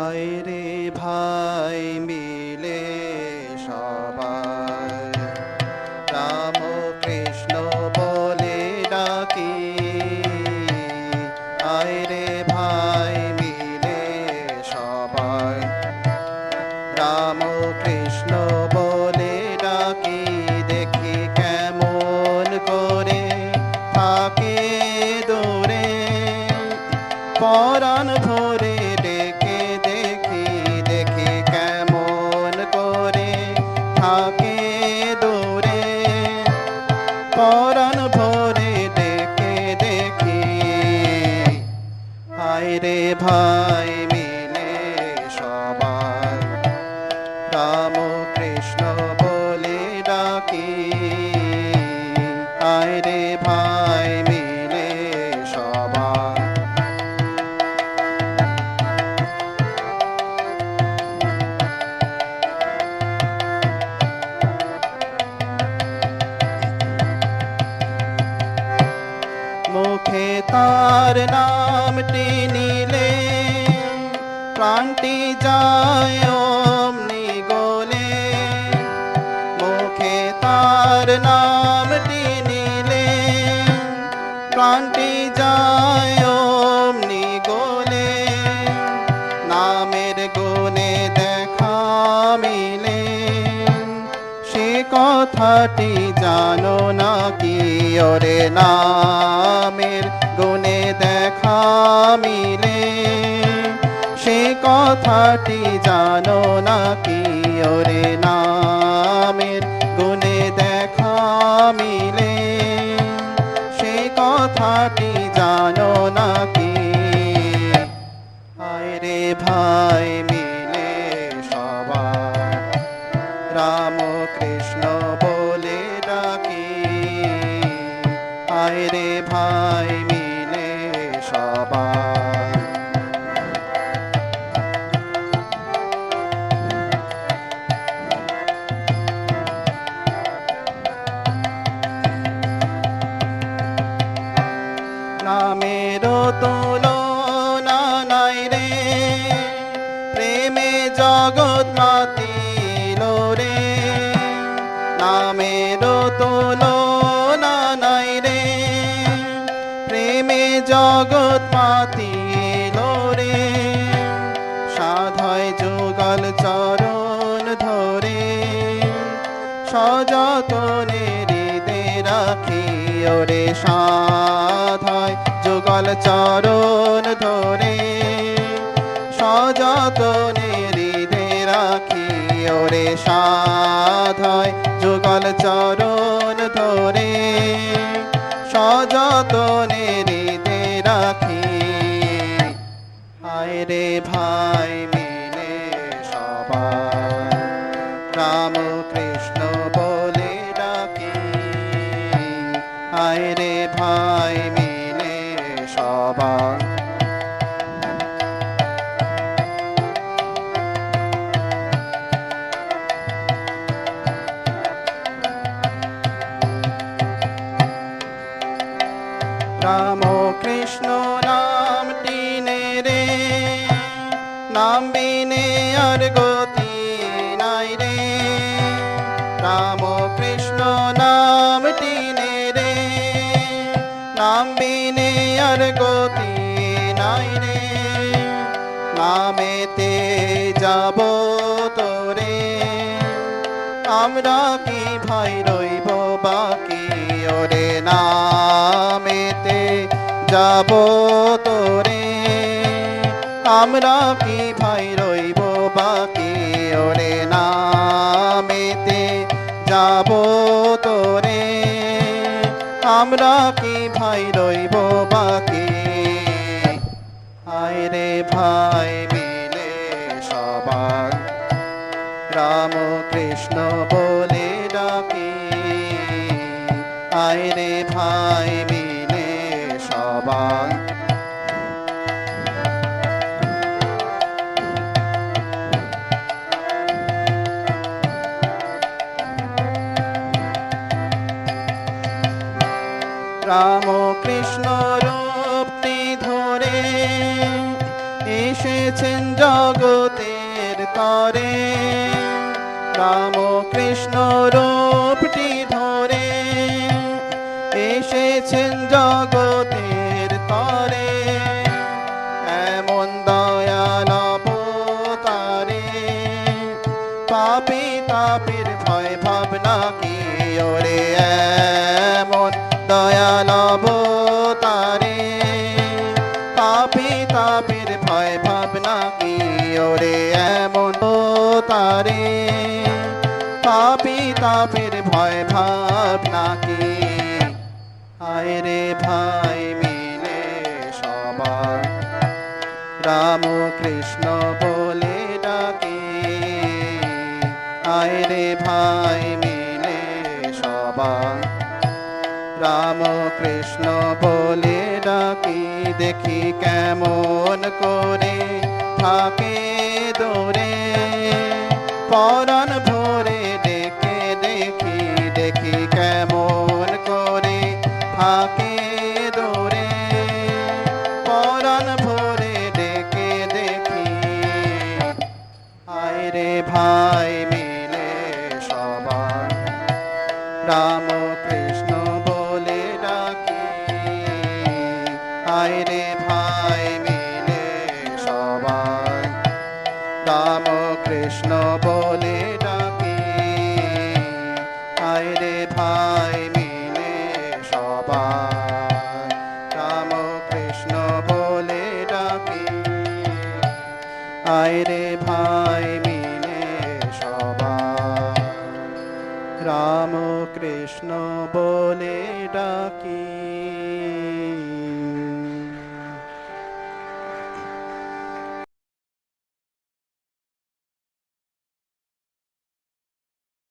আয় রে ভাই মিলে সবাই রাম কৃষ্ণ বলে ডাকি। আয় রে ভাই মিলে সবাই রাম কৃষ্ণ বলে ডাকি। দেখি কেমন করে থাকে দূরে পরাণ ভরে ডেকে দেখি। দেখি কেমন করে থাকে দূরে পরাণ ভরে ডেকে দেখি। আয় রে ভাই মিলে সবাই রাম কৃষ্ণ বলে ডাকি। আয় রে ভাই মিলে সবাই মুখে তার নামটি নিলে প্রাণটি যায় অমনি গলে। মুখে তার নামটি নিলে প্রাণটি যায় অমনি গলে। নামের গুণে দেখা মিলে সে কথাটি জানো না কি? ওরে নামের গুণে দেখা মিলে সে কথাটি জানো না কি? ওরে নামের গুণে দেখা মিলে সে কথাটি জানো না কি? আয় রে ভাই মিলে সবাই রাম কৃষ্ণ বলে ডাকি। আয় রে ভাই মিলে সবাই নামেরও তুলনা নাই রে প্রেমে জগৎ মাতিল রে। নামেরও তুলনা নাই রে প্রেমে জগৎ মাতিল রে। সাধয় যুগল চরণ ধরে সযতনে হৃদে রাখি। ওরে সাধয় যুগল চরণ ধরে সযতনে হৃদে রাখি। ওরে সাধয় যুগল চরণ ধরে সযতনে হৃদে রাখি। আয় রে ভাই মিলে সবাই রাম কৃষ্ণ বলে ডাকি। আয় রে ভাই মিলে সবাই রাম কৃষ্ণ নামটি নে রে নাম বিনে আর গতি নাই রে। রাম কৃষ্ণ নামটি নে রে নাম বিনে আর গতি নাই রে। নামেতে যাব তোরে আমরা কি ভাই রইব বাকি? ওরে নামেতে যাব তোরে আমরা কি ভাই রইব বাকি? ওরে নামেতে যাব তোরে আমরা কি ভাই রইব বাকি? আয় রে ভাই মিলে সবাই রাম কৃষ্ণ বলে ডাকি। আয় রে ভাই মিলে সবাই রাম কৃষ্ণ রূপটি ধরে এসেছেন জগৎ রাম কৃষ্ণ রূপটি ধরে এসেছেন জগতের তরে, এমন দয়াল অবতারে পাপী তাপের ভয় ভাবনা কি ওরে, এমন দয়াল অবতারে পাপী তাপের ভয় ভাবনা কি ওরে, এমন তারে পাপী তাপের ভয় ভাবনা কি। আয় রে ভাই মিলে সবাই রাম কৃষ্ণ বলে ডাকে, আয় রে ভাই মিলে সবাই রাম কৃষ্ণ বলে ডাকি। দেখি কেমন করে থাকে দূরে পরাণ ভরে ডেকে দেখি, দেখি কেমন করে থাকে দূরে পরাণ ভরে ডেকে দেখি। আয় রে ভাই মিলে সবাই রাম কৃষ্ণ বলে ডাকি, আয় রে ভাই মিলে সবাই রাম কৃষ্ণ বলে ডাকি, আয় রে ভাই মিলে সবাই রাম কৃষ্ণ বলে ডাকি, আয় রে ভাই।